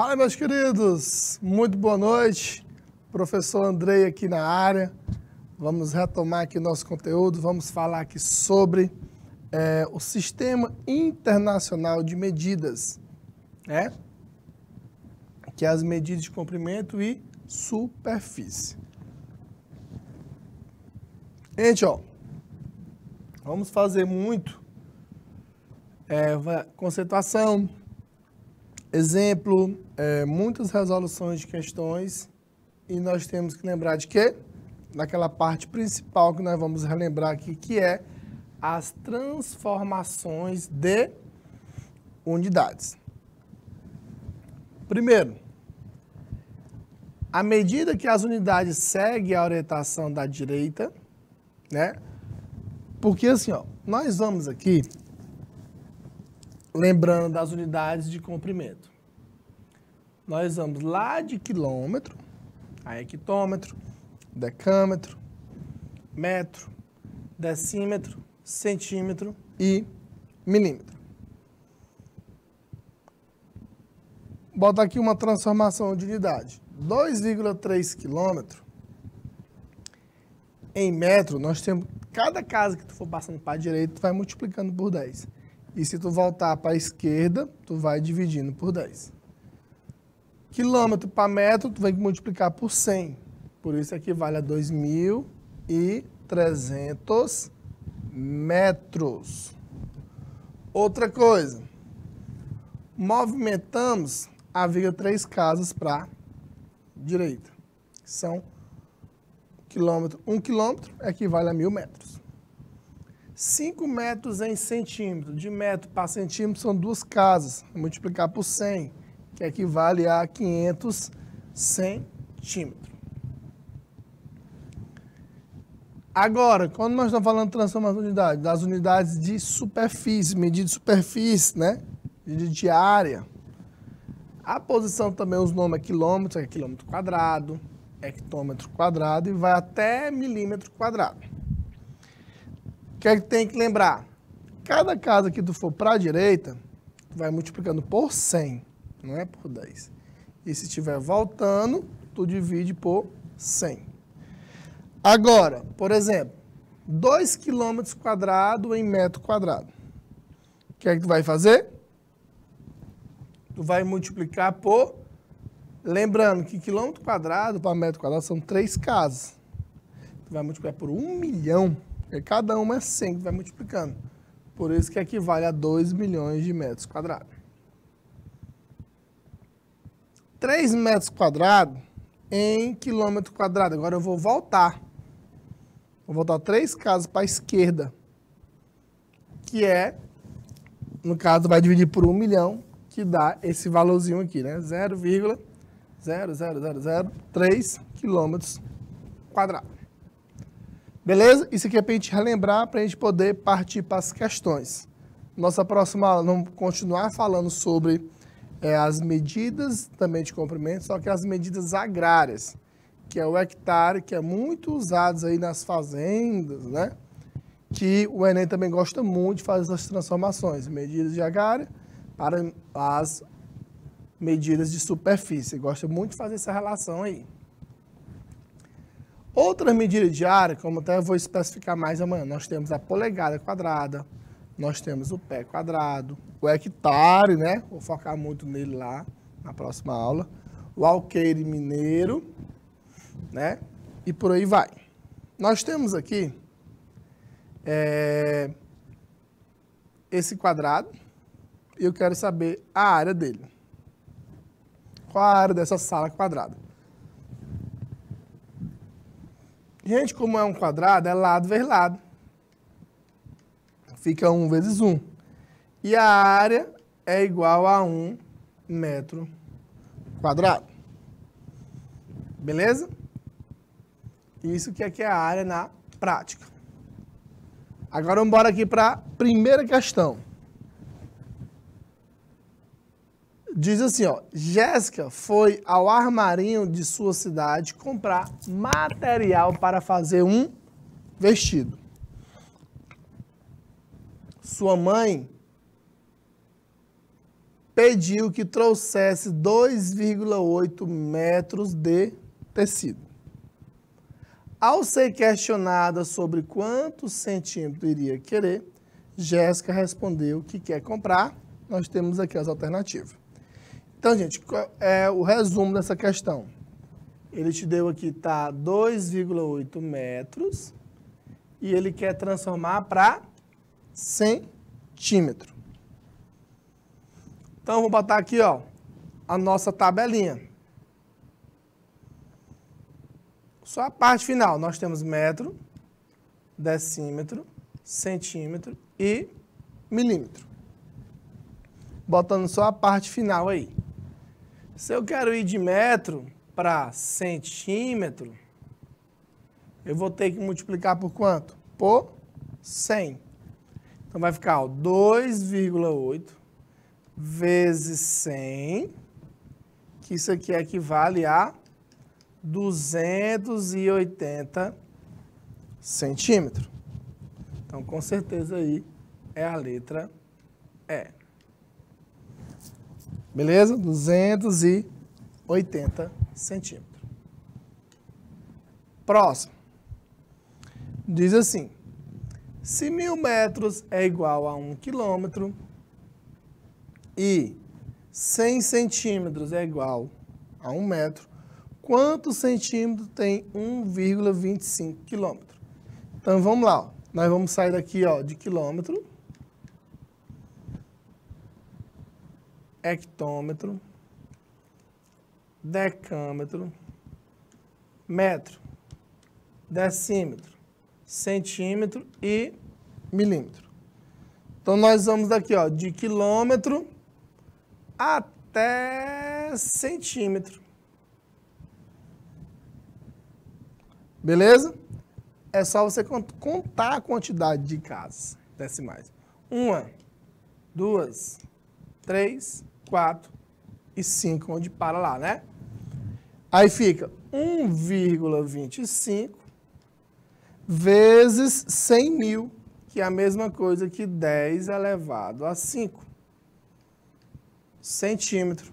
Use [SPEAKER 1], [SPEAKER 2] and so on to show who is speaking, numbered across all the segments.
[SPEAKER 1] Fala, meus queridos, muito boa noite, professor Andrei aqui na área. Vamos retomar aqui nosso conteúdo, vamos falar aqui sobre o Sistema Internacional de Medidas, né? Que é as medidas de comprimento e superfície. Gente, ó, vamos fazer muito conceituação, exemplo, muitas resoluções de questões, e nós temos que lembrar de quê? Daquela parte principal que nós vamos relembrar aqui, que é as transformações de unidades. Primeiro, à medida que as unidades seguem a orientação da direita, né? Porque assim, ó, nós vamos aqui lembrando das unidades de comprimento. Nós vamos lá de quilômetro, a hectômetro, decâmetro, metro, decímetro, centímetro e milímetro. Bota aqui uma transformação de unidade. 2,3 quilômetros em metro, nós temos, cada casa que tu for passando para a direita, tu vai multiplicando por 10. E se tu voltar para a esquerda, tu vai dividindo por 10. Quilômetro para metro, tu vai multiplicar por 100. Por isso equivale a 2.300 metros. Outra coisa, movimentamos a viga 3 casas para a direita. São quilômetro. 1 quilômetro equivale a 1.000 metros. 5 metros em centímetro. De metro para centímetro são 2 casas. Vou multiplicar por 100, que equivale a 500 centímetros. Agora, quando nós estamos falando de transformação de unidade, das unidades de superfície, medida de superfície, né? Medida de área. A posição também, os nomes é quilômetro, é quilômetro quadrado, hectômetro quadrado e vai até milímetro quadrado. O que é que tem que lembrar? Cada casa que tu for para a direita, tu vai multiplicando por 100, não é por 10. E se estiver voltando, tu divide por 100. Agora, por exemplo, 2 km quadrados em metro quadrado. O que é que tu vai fazer? Tu vai multiplicar por... Lembrando que quilômetro quadrado para metro quadrado são 3 casas. Tu vai multiplicar por 1 milhão, porque cada uma é 100, tu vai multiplicando. Por isso que equivale a 2 milhões de metros quadrados. 3 metros quadrados em quilômetro quadrado. Agora eu vou voltar. Vou voltar 3 casas para a esquerda, que é, no caso, vai dividir por 1 milhão, que dá esse valorzinho aqui, né? 0,00003 quilômetros quadrados. Beleza? Isso aqui é para a gente relembrar, para a gente poder partir para as questões. Nossa próxima aula, vamos continuar falando sobre as medidas também de comprimento, só que as medidas agrárias, que é o hectare, que é muito usado aí nas fazendas, né? Que o Enem também gosta muito de fazer essas transformações, medidas de área para as medidas de superfície. Gosta muito de fazer essa relação aí. Outras medidas de área, como até eu vou especificar mais amanhã, nós temos a polegada quadrada, nós temos o pé quadrado, o hectare, né? Vou focar muito nele lá na próxima aula. O alqueire mineiro, né? E por aí vai. Nós temos aqui esse quadrado e eu quero saber a área dele. Qual a área dessa sala quadrada? Gente, como é um quadrado, é lado vezes lado. Fica 1 vezes 1. E a área é igual a 1 metro quadrado. Beleza? Isso que aqui é a área na prática. Agora vamos embora aqui para a primeira questão. Diz assim, ó, Jéssica foi ao armarinho de sua cidade comprar material para fazer um vestido. Sua mãe pediu que trouxesse 2,8 metros de tecido. Ao ser questionada sobre quantos centímetros iria querer, Jéssica respondeu que quer comprar. Nós temos aqui as alternativas. Então, gente, qual é o resumo dessa questão? Ele te deu aqui, tá, 2,8 metros e ele quer transformar para centímetro. Então, vou botar aqui, ó, a nossa tabelinha. Só a parte final, nós temos metro, decímetro, centímetro e milímetro. Botando só a parte final aí. Se eu quero ir de metro para centímetro, eu vou ter que multiplicar por quanto? Por 100. Então, vai ficar 2,8 vezes 100, que isso aqui equivale a 280 centímetros. Então, com certeza aí é a letra E. Beleza? 280 centímetros. Próximo. Diz assim, se 1.000 metros é igual a 1 quilômetro e 100 centímetros é igual a 1 metro, quantos centímetros tem 1,25 quilômetro? Então, vamos lá. Ó. Nós vamos sair daqui, ó, de quilômetro, hectômetro, decâmetro, metro, decímetro, centímetro e milímetro. Então, nós vamos daqui, ó, de quilômetro até centímetro. Beleza? É só você contar a quantidade de casas decimais. 1, 2, 3, 4 e 5, onde para lá, né? Aí fica 1,25 vezes 100.000, que é a mesma coisa que 10 elevado a 5 centímetros.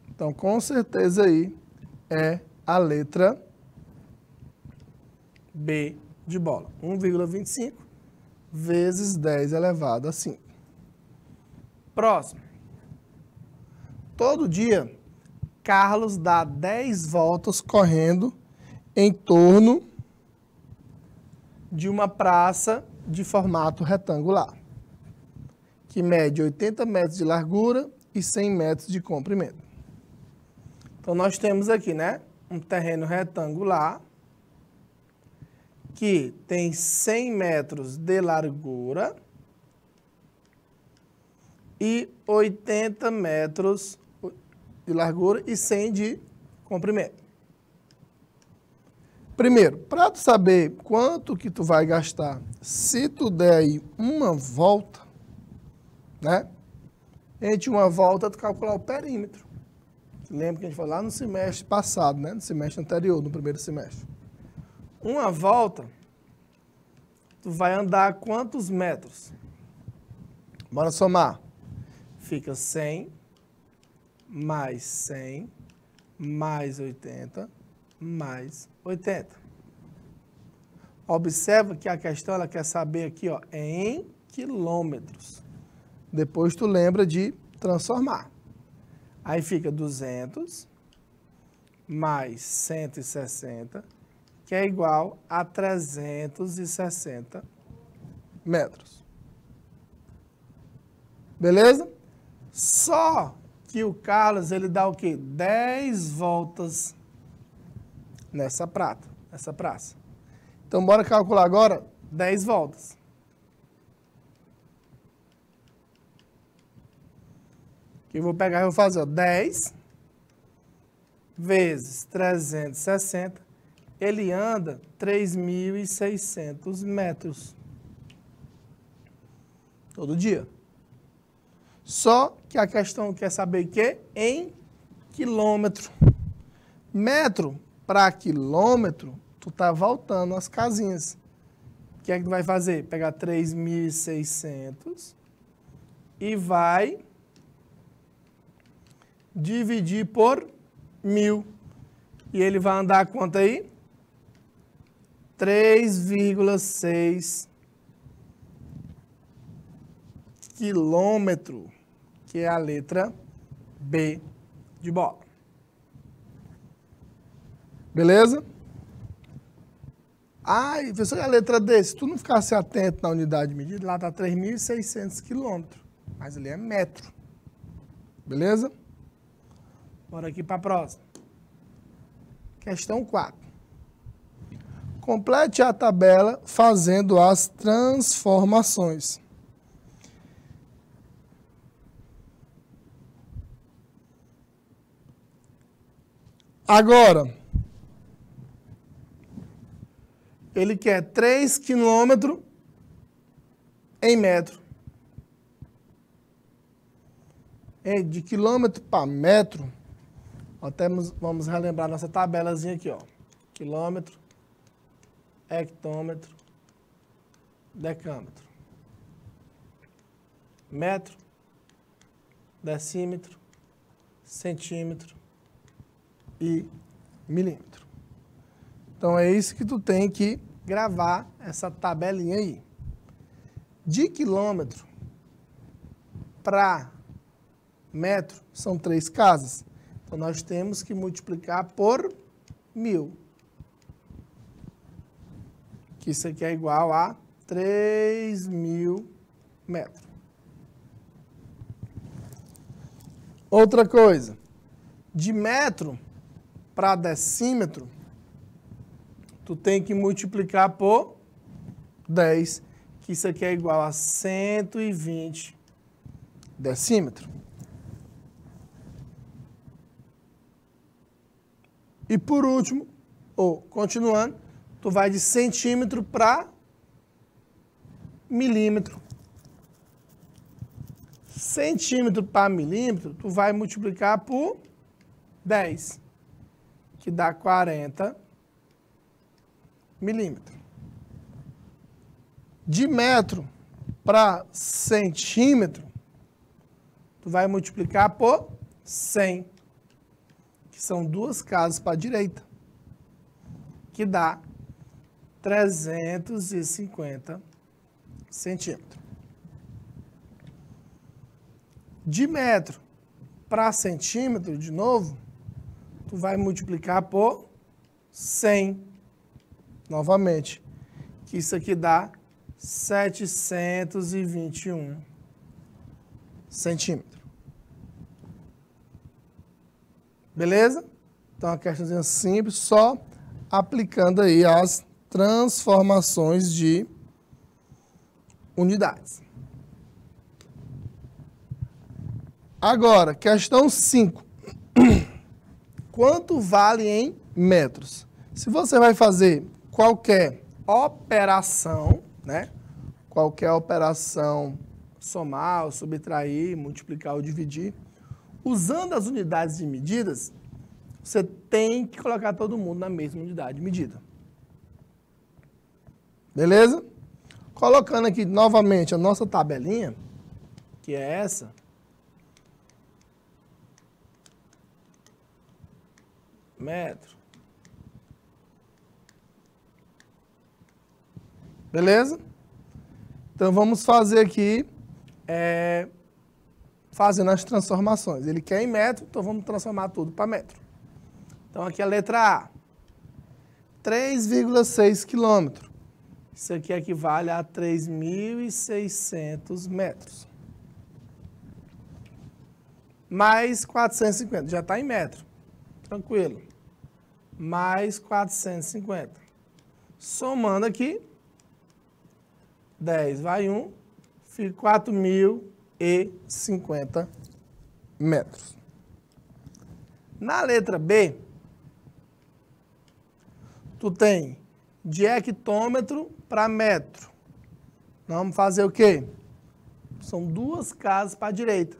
[SPEAKER 1] Então, com certeza aí é a letra B de bola. 1,25 vezes 10 elevado a 5. Próximo. Todo dia, Carlos dá 10 voltas correndo em torno de uma praça de formato retangular, que mede 80 metros de largura e 100 metros de comprimento. Então, nós temos aqui, né, um terreno retangular que tem 100 metros de largura e 80 metros de largura e 100 de comprimento. Primeiro, para tu saber quanto que tu vai gastar, se tu der aí uma volta, né? Entre uma volta, tu calcular o perímetro. Lembra que a gente falou lá no semestre passado, né? No semestre anterior, no primeiro semestre. Uma volta, tu vai andar quantos metros? Bora somar. Fica 100 mais 100 mais 80 mais 80. Observa que a questão ela quer saber aqui, ó, em quilômetros. Depois tu lembra de transformar. Aí fica 200 mais 160, que é igual a 360 metros. Beleza? Só que o Carlos, ele dá o quê? 10 voltas nessa praça. Então, bora calcular agora 10 voltas. Que eu vou pegar e vou fazer, ó, 10 vezes 360, ele anda 3.600 metros. Todo dia. Só que a questão quer saber que em quilômetro. Metro para quilômetro, tu tá voltando as casinhas. O que é que tu vai fazer? Pegar 3.600 e vai dividir por 1000. E ele vai andar quanto aí? 3,6 quilômetro, que é a letra B de bola. Beleza? Ah, e professor, a letra D, se tu não ficasse atento na unidade de medida, lá está 3.600 quilômetros, mas ali é metro. Beleza? Bora aqui para a próxima. Questão 4. Complete a tabela fazendo as transformações. Agora, ele quer 3 quilômetros em metro. De quilômetro para metro, vamos relembrar nossa tabelazinha aqui, ó. Quilômetro, hectômetro, decâmetro. Metro, decímetro, centímetro e milímetro. Então é isso que tu tem que gravar, essa tabelinha aí. De quilômetro para metro são 3 casas. Então nós temos que multiplicar por 1000. Que isso aqui é igual a 3.000 metros. Outra coisa, de metro para decímetro, tu tem que multiplicar por 10, que isso aqui é igual a 120 decímetros. E por último, ou continuando, tu vai de centímetro para milímetro. Centímetro para milímetro, tu vai multiplicar por 10, que dá 40 milímetros. De metro para centímetro, tu vai multiplicar por 100, que são 2 casas para a direita, que dá 350 centímetros. De metro para centímetro, de novo, tu vai multiplicar por 100, novamente, que isso aqui dá 721 centímetros. Beleza? Então, uma questãozinha simples, só aplicando aí as transformações de unidades. Agora, questão 5. Quanto vale em metros? Se você vai fazer qualquer operação, né? Qualquer operação, somar, ou subtrair, multiplicar ou dividir, usando as unidades de medidas, você tem que colocar todo mundo na mesma unidade de medida. Beleza? Colocando aqui novamente a nossa tabelinha, que é essa. Metro. Beleza? Então vamos fazer aqui, fazendo as transformações. Ele quer em metro, então vamos transformar tudo para metro. Então aqui a letra A, 3,6 quilômetros. Isso aqui equivale a 3.600 metros. Mais 450, já está em metro. Tranquilo. Mais 450. Somando aqui, 10 vai 1, fica 4.050 metros. Na letra B, tu tem de hectômetro para metro. Nós vamos fazer o quê? São 2 casas para a direita.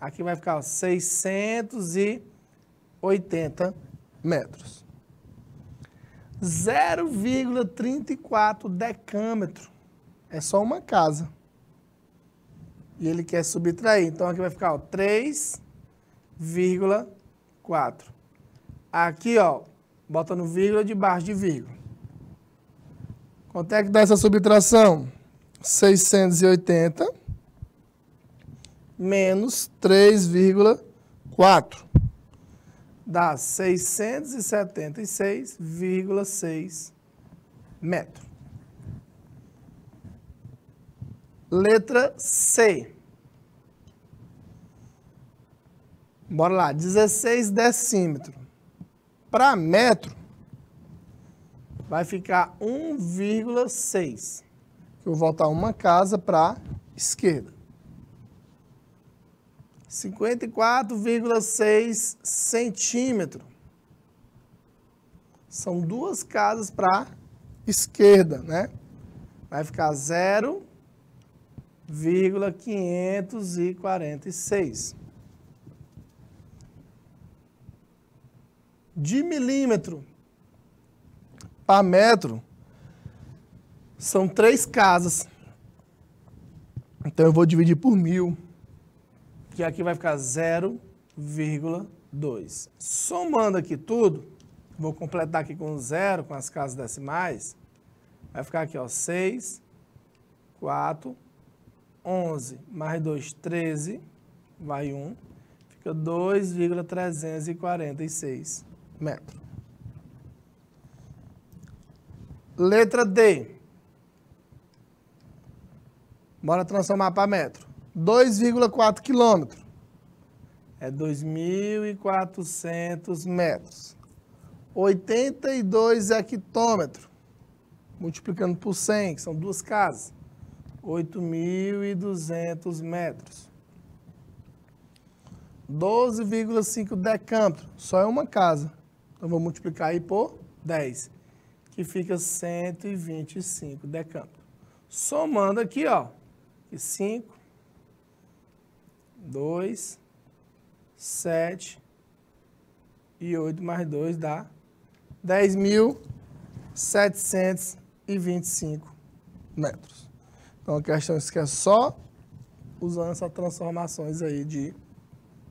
[SPEAKER 1] Aqui vai ficar 680 metros. 0,34 decâmetro. É só uma casa. E ele quer subtrair. Então aqui vai ficar 3 6,4. Aqui, ó, bota no vírgula debaixo de vírgula. Quanto é que dá essa subtração? 680 menos 3,4. Dá 676,6 metros. Letra C. Bora lá, 16 decímetros. Para metro, vai ficar 1,6. Eu vou voltar uma casa para a esquerda. 54,6 centímetros. São duas casas para a esquerda, né? Vai ficar 0,546. De milímetro para metro, são 3 casas. Então, eu vou dividir por 1000, que aqui vai ficar 0,2. Somando aqui tudo, vou completar aqui com 0, com as casas decimais, vai ficar aqui, ó, 6, 4, 11, mais 2, 13, vai 1, fica 2,346 metros. Letra D. Bora transformar para metro. 2,4 quilômetros. É 2.400 metros. 82 hectômetros. Multiplicando por 100, que são duas casas. 8.200 metros. 12,5 decâmetros. Só é uma casa. Então, vou multiplicar aí por 10, que fica 125 decâmetros. Somando aqui, ó, 5, 2, 7 e 8 mais 2 dá 10.725 metros. Então, a questão é só usando essas transformações aí de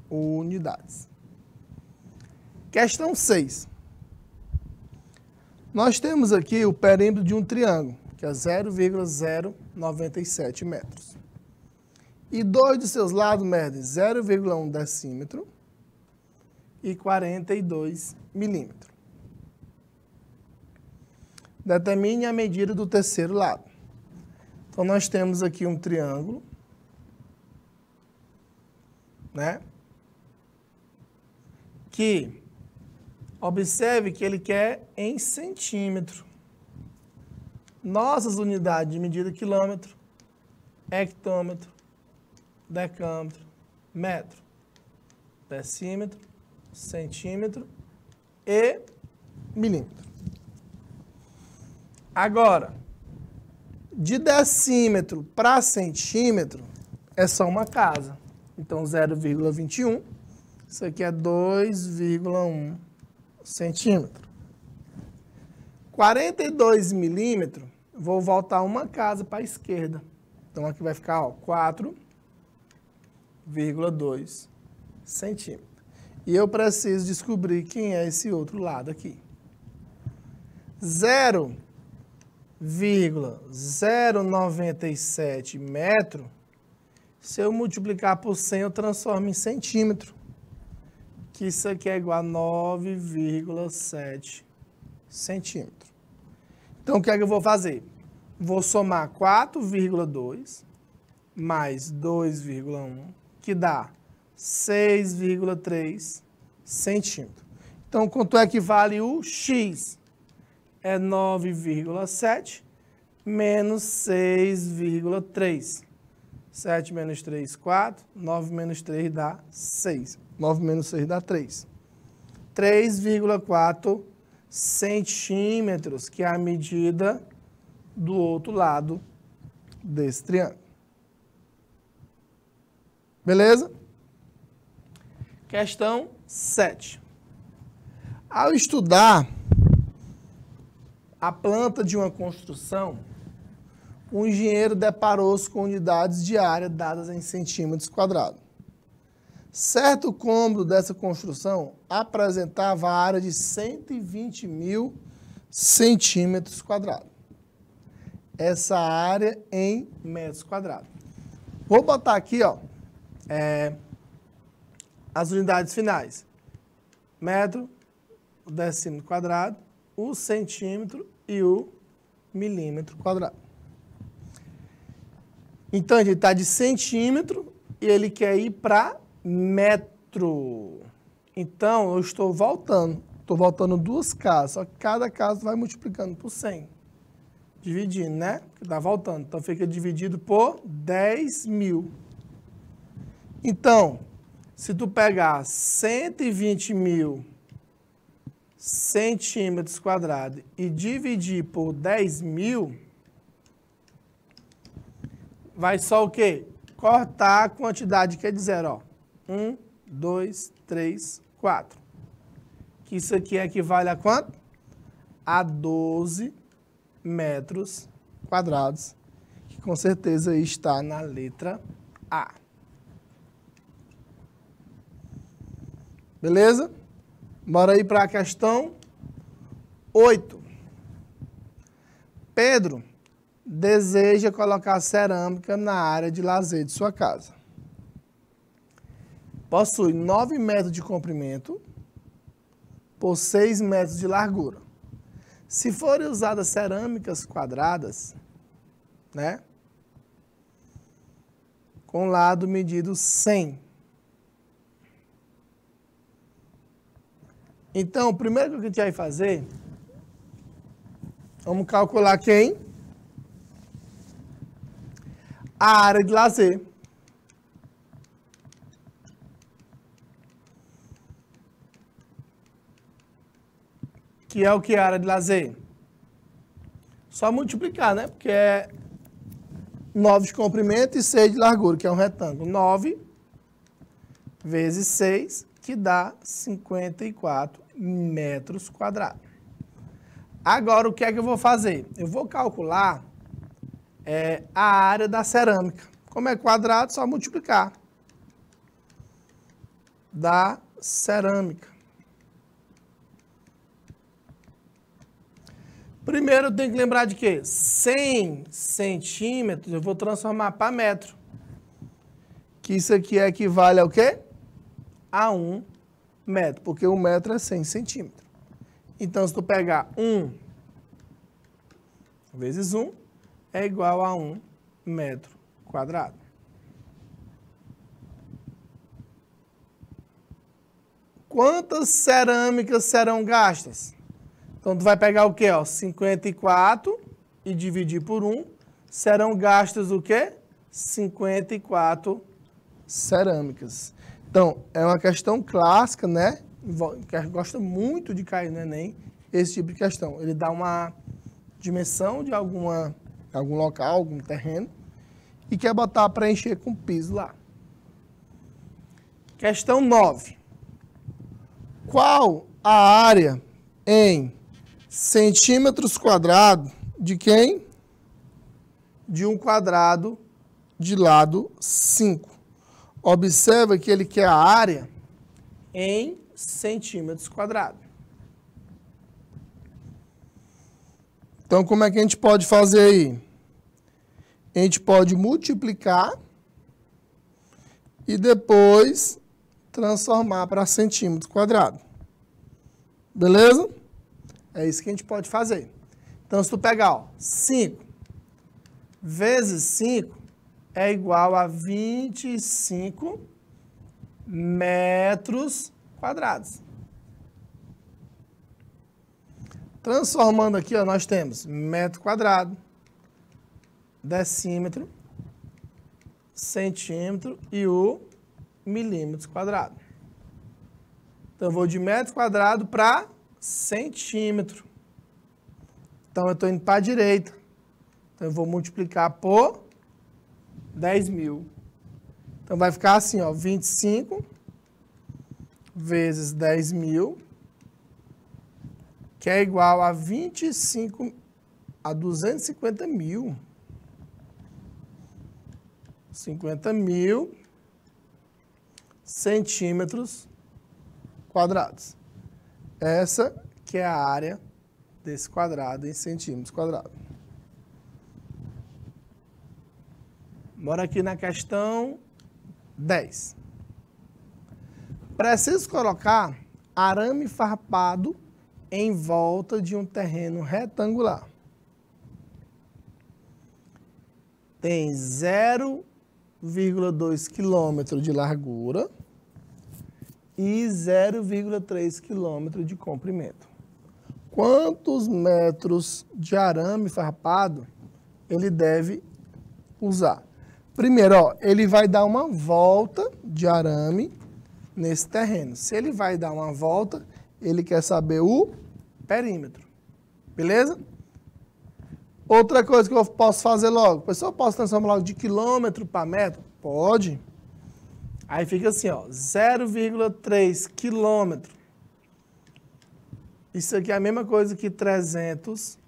[SPEAKER 1] unidades. Questão 6. Nós temos aqui o perímetro de um triângulo, que é 0,097 metros. E dois de seus lados medem 0,1 decímetro e 42 milímetros. Determine a medida do terceiro lado. Então, nós temos aqui um triângulo, né? Que, observe que ele quer em centímetro. Nossas unidades de medida: quilômetro, hectômetro, decâmetro, metro, decímetro, centímetro e milímetro. Agora, de decímetro para centímetro é só uma casa. Então, 0,21. Isso aqui é 2,1 centímetro. 42 milímetros, vou voltar uma casa para a esquerda. Então, aqui vai ficar, ó, 4,2 centímetros. E eu preciso descobrir quem é esse outro lado aqui. 0,097 metros, se eu multiplicar por 100, eu transformo em centímetro. Que isso aqui é igual a 9,7 centímetros. Então, o que é que eu vou fazer? Vou somar 4,2 mais 2,1, que dá 6,3 centímetros. Então, quanto é que vale o X? É 9,7 menos 6,3. 7 menos 3, 4. 9 menos 3 dá 6. 9 menos 6 dá 3. 3,4 centímetros, que é a medida do outro lado desse triângulo. Beleza? Questão 7. Ao estudar a planta de uma construção, o engenheiro deparou-se com unidades de área dadas em centímetros quadrados. Certo cômodo dessa construção apresentava a área de 120.000 centímetros quadrados. Essa área em metros quadrados. Vou botar aqui, ó, as unidades finais. Metro, o decímetro quadrado, o centímetro e o milímetro quadrado. Então, ele está de centímetro e ele quer ir para metro. Então, eu estou voltando. Estou voltando duas casas, só que cada casa vai multiplicando por 100. Dividindo, né? Porque está voltando. Então, fica dividido por 10.000. Então, se tu pegar 120.000 centímetros quadrados e dividir por 10.000, vai só o quê? Cortar a quantidade que é de zero, ó. 1, 2, 3, 4. Que isso aqui equivale a quanto? A 12 metros quadrados, que com certeza está na letra A. Beleza? Bora aí para a questão 8. Pedro deseja colocar cerâmica na área de lazer de sua casa. Possui 9 metros de comprimento por 6 metros de largura. Se forem usadas cerâmicas quadradas, né, com lado medido 100. Então, o primeiro que a gente vai fazer, vamos calcular quem? A área de lazer. Que é o que é a área de lazer? Só multiplicar, né? Porque é 9 de comprimento e 6 de largura, que é um retângulo. 9 vezes 6, que dá 54 metros quadrados. Agora, o que é que eu vou fazer? Eu vou calcular a área da cerâmica. Como é quadrado, só multiplicar. Da cerâmica. Primeiro, eu tenho que lembrar de quê? 100 centímetros, eu vou transformar para metro. Que isso aqui equivale ao quê? A 1 metro, porque 1 metro é 100 centímetros. Então, se tu pegar 1 vezes 1, é igual a 1 metro quadrado. Quantas cerâmicas serão gastas? Então, tu vai pegar o quê? Ó, 54 e dividir por 1. Serão gastas o quê? 54 cerâmicas. Então, é uma questão clássica, né? Que gosta muito de cair no Enem, esse tipo de questão. Ele dá uma dimensão de algum local, algum terreno, e quer botar para encher com piso lá. Questão 9. Qual a área em centímetros quadrados de quem? De um quadrado de lado 5. Observa que ele quer a área em centímetros quadrados. Então, como é que a gente pode fazer aí? A gente pode multiplicar e depois transformar para centímetros quadrados. Beleza? É isso que a gente pode fazer. Então, se tu pegar, ó, 5 vezes 5 é igual a 25 metros quadrados. Transformando aqui, ó, nós temos metro quadrado, decímetro, centímetro e o milímetro quadrado. Então, eu vou de metro quadrado para centímetro. Então, eu estou indo para a direita. Então, eu vou multiplicar por 10.000. Então, vai ficar assim, ó, 25 vezes 10.000, que é igual a 250.000. 50.000 centímetros quadrados. Essa que é a área desse quadrado em centímetros quadrados. Bora aqui na questão 10. Preciso colocar arame farpado em volta de um terreno retangular. Tem 0,2 km de largura e 0,3 km de comprimento. Quantos metros de arame farpado ele deve usar? Primeiro, ó, ele vai dar uma volta de arame nesse terreno. Se ele vai dar uma volta, ele quer saber o perímetro. Beleza? Outra coisa que eu posso fazer logo. Pessoal, eu posso transformar logo de quilômetro para metro? Pode. Aí fica assim, ó, 0,3 quilômetro. Isso aqui é a mesma coisa que 300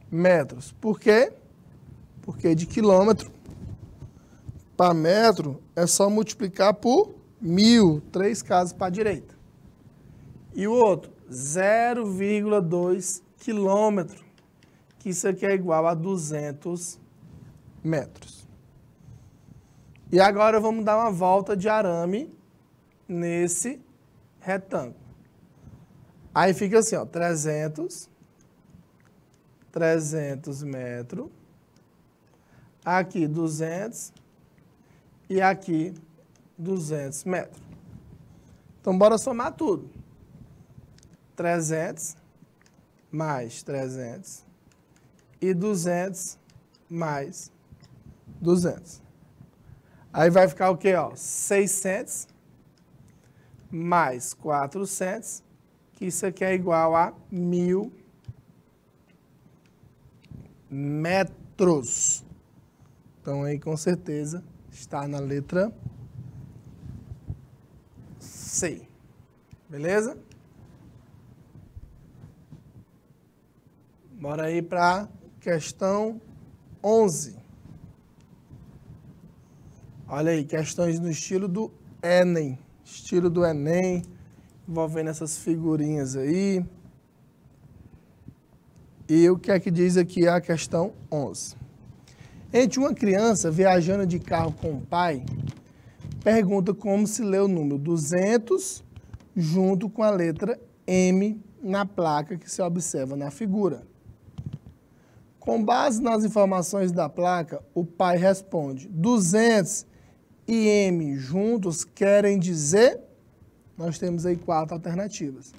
[SPEAKER 1] metros. Por quê? Porque de quilômetro para metro é só multiplicar por 1.000, 3 casas para a direita. E o outro, 0,2 quilômetro, que isso aqui é igual a 200 metros. E agora vamos dar uma volta de arame nesse retângulo. Aí fica assim, ó, 300 metros, aqui 200 e aqui 200 metros. Então, bora somar tudo. 300 mais 300 e 200 mais 200. Aí vai ficar o quê, ó? 600 mais 400, que isso aqui é igual a 1.000 metros. Então, aí, com certeza, está na letra C. Beleza? Bora aí para a questão 11. Olha aí, questões no estilo do Enem. Estilo do Enem, envolvendo essas figurinhas aí. E o que é que diz aqui a questão 11? Gente, uma criança viajando de carro com o pai pergunta como se lê o número 200 junto com a letra M na placa que se observa na figura. Com base nas informações da placa, o pai responde: 200 e M juntos querem dizer... Nós temos aí 4 alternativas.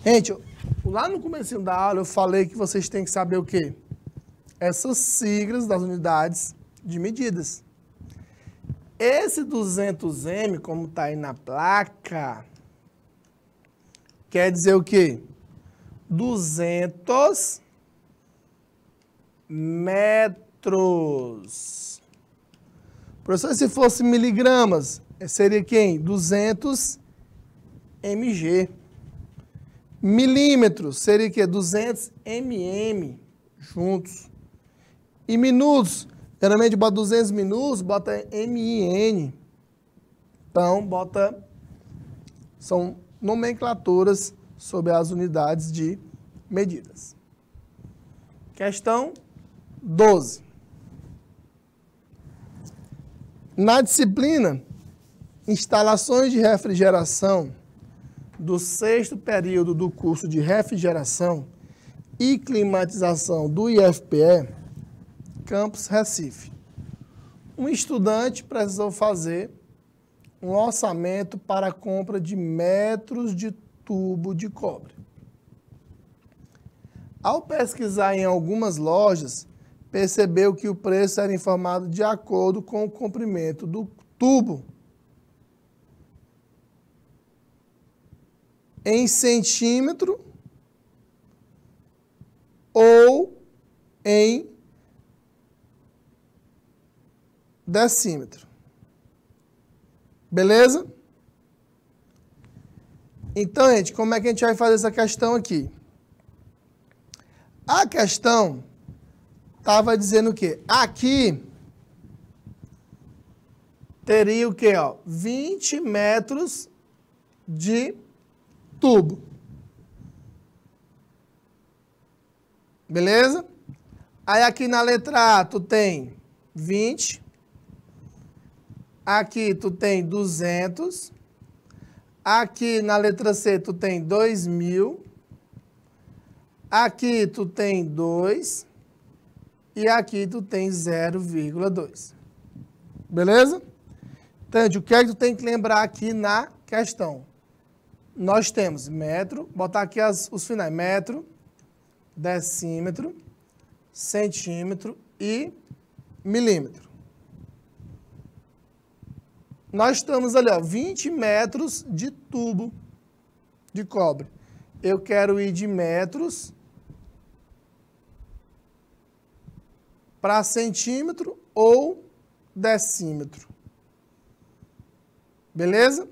[SPEAKER 1] Gente, lá no comecinho da aula eu falei que vocês têm que saber o quê? Essas siglas das unidades de medidas. Esse 200M, como está aí na placa, quer dizer o quê? 200 metros. Professor, se fosse miligramas, seria quem? 200 mg. Milímetros seria o quê? 200 mm juntos. E minutos, geralmente bota 200 minutos, bota MIN. Então, são nomenclaturas sobre as unidades de medidas. Questão 12. Na disciplina Instalações de Refrigeração do 6º período do curso de Refrigeração e Climatização do IFPE, Campus Recife, um estudante precisou fazer um orçamento para a compra de metros de tubo de cobre. Ao pesquisar em algumas lojas, percebeu que o preço era informado de acordo com o comprimento do tubo em centímetro ou em decímetro. Beleza? Então, gente, como é que a gente vai fazer essa questão aqui? A questão estava dizendo o quê? Aqui teria o quê? Ó? 20 metros de tubo. Beleza? Aí aqui na letra A tu tem 20. Aqui tu tem 200. Aqui na letra C tu tem 2.000. Aqui tu tem 2. E aqui tu tem 0,2. Beleza? Então, o que é que tu tem que lembrar aqui na questão? Nós temos metro, botar aqui os finais, metro, decímetro, centímetro e milímetro. Nós estamos ali, ó, 20 metros de tubo de cobre. Eu quero ir de metros para centímetro ou decímetro. Beleza?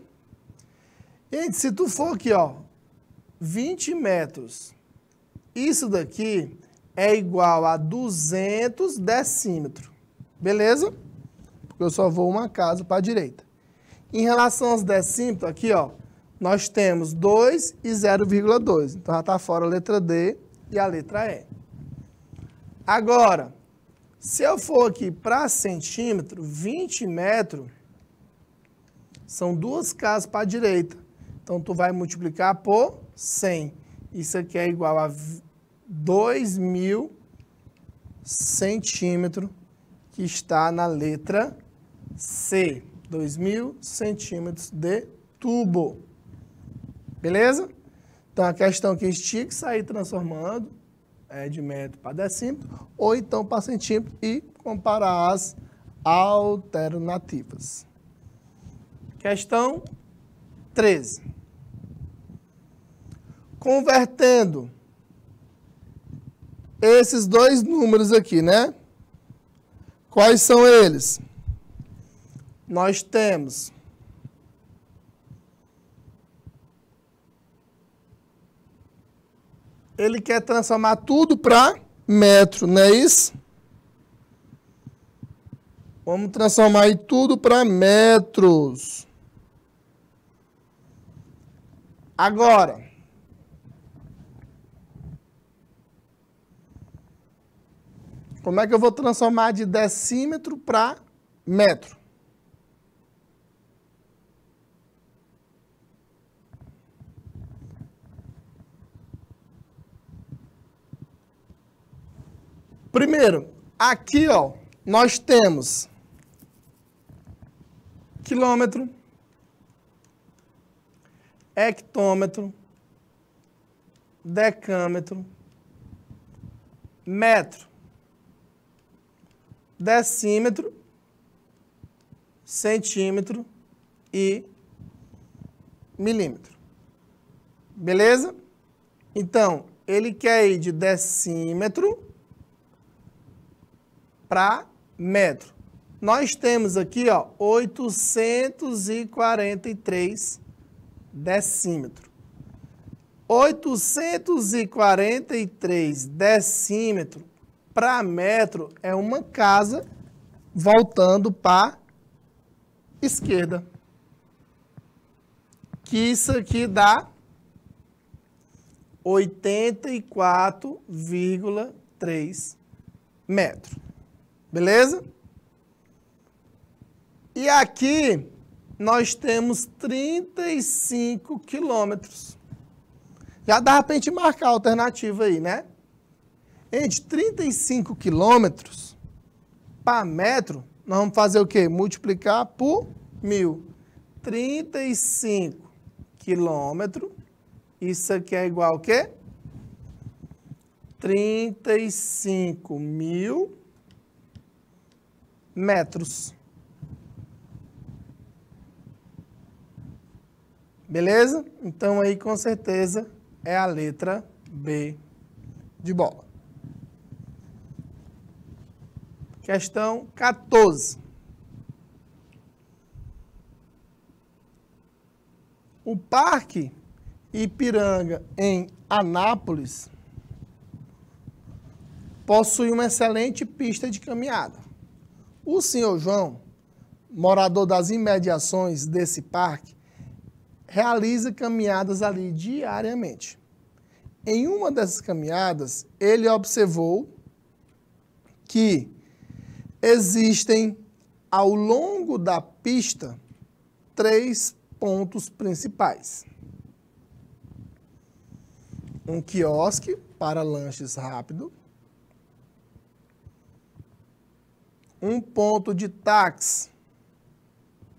[SPEAKER 1] Gente, se tu for aqui, ó, 20 metros, isso daqui é igual a 200 decímetros. Beleza? Porque eu só vou uma casa para a direita. Em relação aos decímetros, aqui, ó, nós temos 2 e 0,2. Então, já está fora a letra D e a letra E. Agora, se eu for aqui para centímetro, 20 metros, são duas casas para a direita. Então, tu vai multiplicar por 100. Isso aqui é igual a 2.000 centímetros, que está na letra C. 2.000 centímetros de tubo. Beleza? Então, a questão que tinha que sair transformando é de metro para decímetro, ou então para centímetro, e comparar as alternativas. Questão 13. Convertendo esses dois números aqui, né? Quais são eles? Nós temos ele quer transformar tudo para metro, não é isso? Vamos transformar aí tudo para metros. Agora, como é que eu vou transformar de decímetro para metro? Primeiro, aqui, ó, nós temos quilômetro, hectômetro, decâmetro, metro, decímetro, centímetro e milímetro. Beleza? Então, ele quer ir de decímetro para metro. Nós temos aqui, ó, 843 decímetros. 843 decímetros para metro é uma casa voltando para esquerda. Que isso aqui dá 84,3 metros. Beleza? E aqui nós temos 35 quilômetros. Já dá para a gente marcar a alternativa aí, né? Gente, 35 quilômetros para metro, nós vamos fazer o quê? Multiplicar por 1.000. 35 quilômetros, isso aqui é igual ao quê? 35.000 metros. Beleza? Então, aí, com certeza, é a letra B de bola. Questão 14. O Parque Ipiranga, em Anápolis, possui uma excelente pista de caminhada. O senhor João morador das imediações desse parque, realiza caminhadas ali diariamente. Em uma dessas caminhadas, ele observou que existem, ao longo da pista, 3 pontos principais. Um quiosque para lanches rápido, um ponto de táxi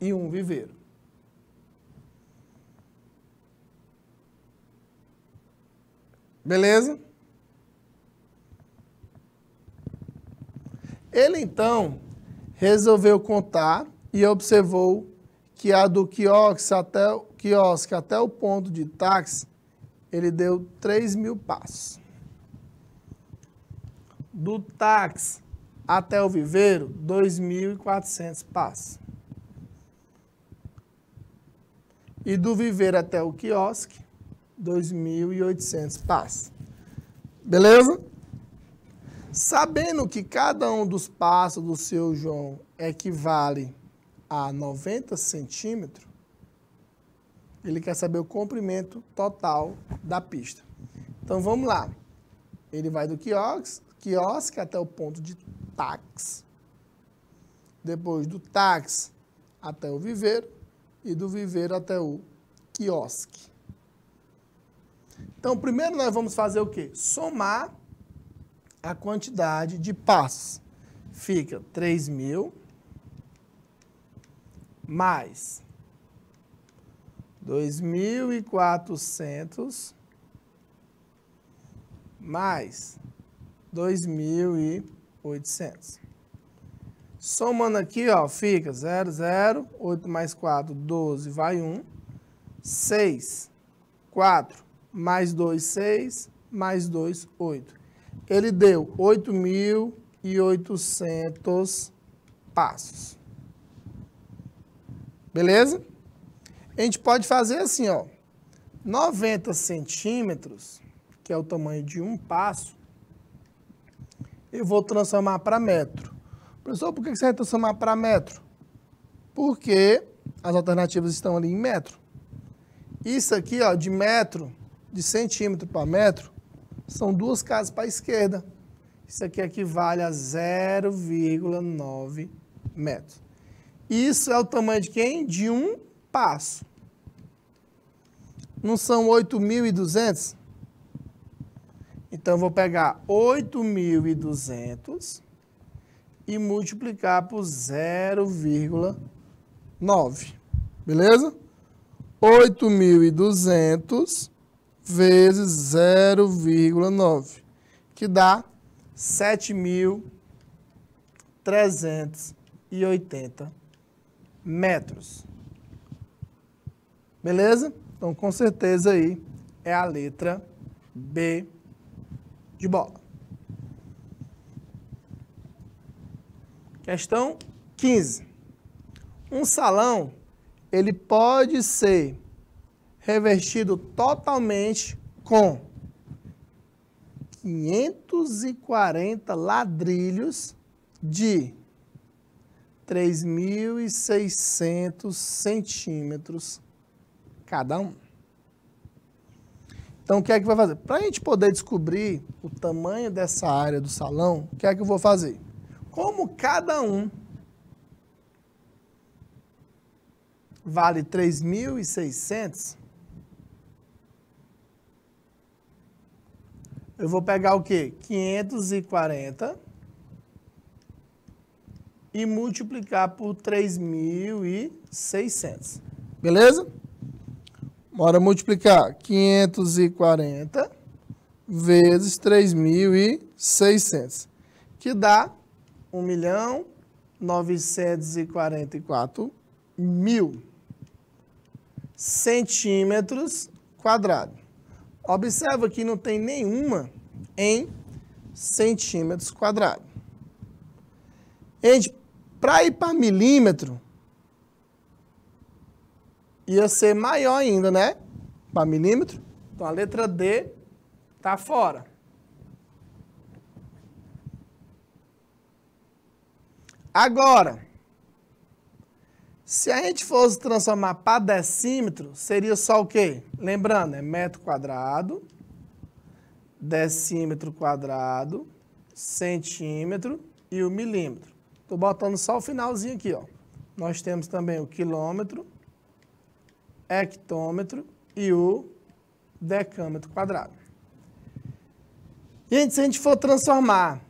[SPEAKER 1] e um viveiro. Beleza? Ele, então, resolveu contar e observou que a do quiosque até o ponto de táxi, ele deu 3.000 passos. Do táxi até o viveiro, 2.400 passos. E do viveiro até o quiosque, 2.800 passos. Beleza? Sabendo que cada um dos passos do seu João equivale a 90 centímetros, ele quer saber o comprimento total da pista. Então, vamos lá. Ele vai do quiosque até o ponto de táxi. Depois do táxi até o viveiro. E do viveiro até o quiosque. Então, primeiro nós vamos fazer o quê? Somar a quantidade de passos. Fica 3.000 mais 2.400 mais 2.800. Somando aqui, ó, fica 0, 0, 8 mais 4, 12, vai 1. 6, 4, mais 2, 6, mais 2, 8. Ele deu 8.800 passos. Beleza? A gente pode fazer assim, ó. 90 centímetros, que é o tamanho de um passo, eu vou transformar para metro. Professor, por que você vai transformar para metro? Porque as alternativas estão ali em metro. Isso aqui, ó, de metro, de centímetro para metro, são 2 casas para a esquerda. Isso aqui equivale a 0,9 metros. Isso é o tamanho de quem? De um passo. Não são 8.200? Então, eu vou pegar 8.200 e multiplicar por 0,9. Beleza? 8.200 vezes 0,9, que dá 7.380 metros. Beleza? Então, com certeza aí é a letra B de bola. Questão 15. Um salão, ele pode ser revestido totalmente com 540 ladrilhos de 3.600 centímetros cada um. Então, o que é que vai fazer? Para a gente poder descobrir o tamanho dessa área do salão, o que é que eu vou fazer? Como cada um vale 3.600, eu vou pegar o quê? 540 e multiplicar por 3.600. Beleza? Bora multiplicar 540 vezes 3.600, que dá 1.944.000 centímetros quadrados. Observa que não tem nenhuma em centímetros quadrados. Gente, para ir para milímetro, ia ser maior ainda, né? Para milímetro. Então, a letra D está fora. Agora, Se a gente fosse transformar para decímetro, seria só o quê? Lembrando, é metro quadrado, decímetro quadrado, centímetro e o milímetro. Estou botando só o finalzinho aqui, ó. Nós temos também o quilômetro, hectômetro e o decâmetro quadrado. Gente, se a gente for transformar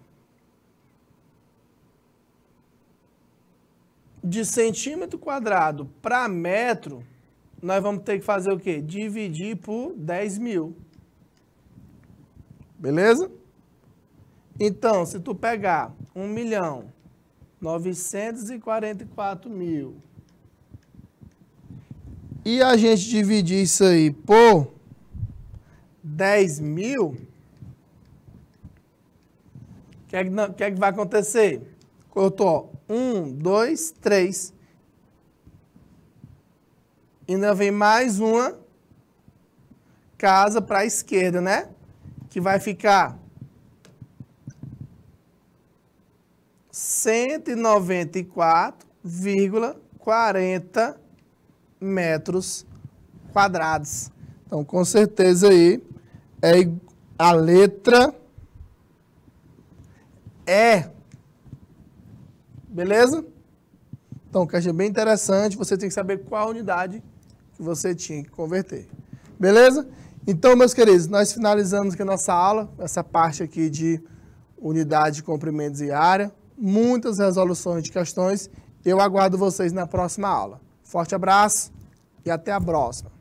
[SPEAKER 1] de centímetro quadrado para metro, nós vamos ter que fazer o quê? Dividir por 10.000. Beleza? Então, se tu pegar 1.944.000 e a gente dividir isso aí por 10.000, o que é que vai acontecer? Cortou 1, 2, 3. Ainda vem mais uma casa para a esquerda, né? Que vai ficar 194,40 metros quadrados. Então, com certeza aí, a letra E. Beleza? Então, que achei bem interessante, você tem que saber qual unidade que você tinha que converter. Beleza? Então, meus queridos, nós finalizamos aqui a nossa aula, essa parte aqui de unidade de comprimentos e área, muitas resoluções de questões. Eu aguardo vocês na próxima aula. Forte abraço e até a próxima.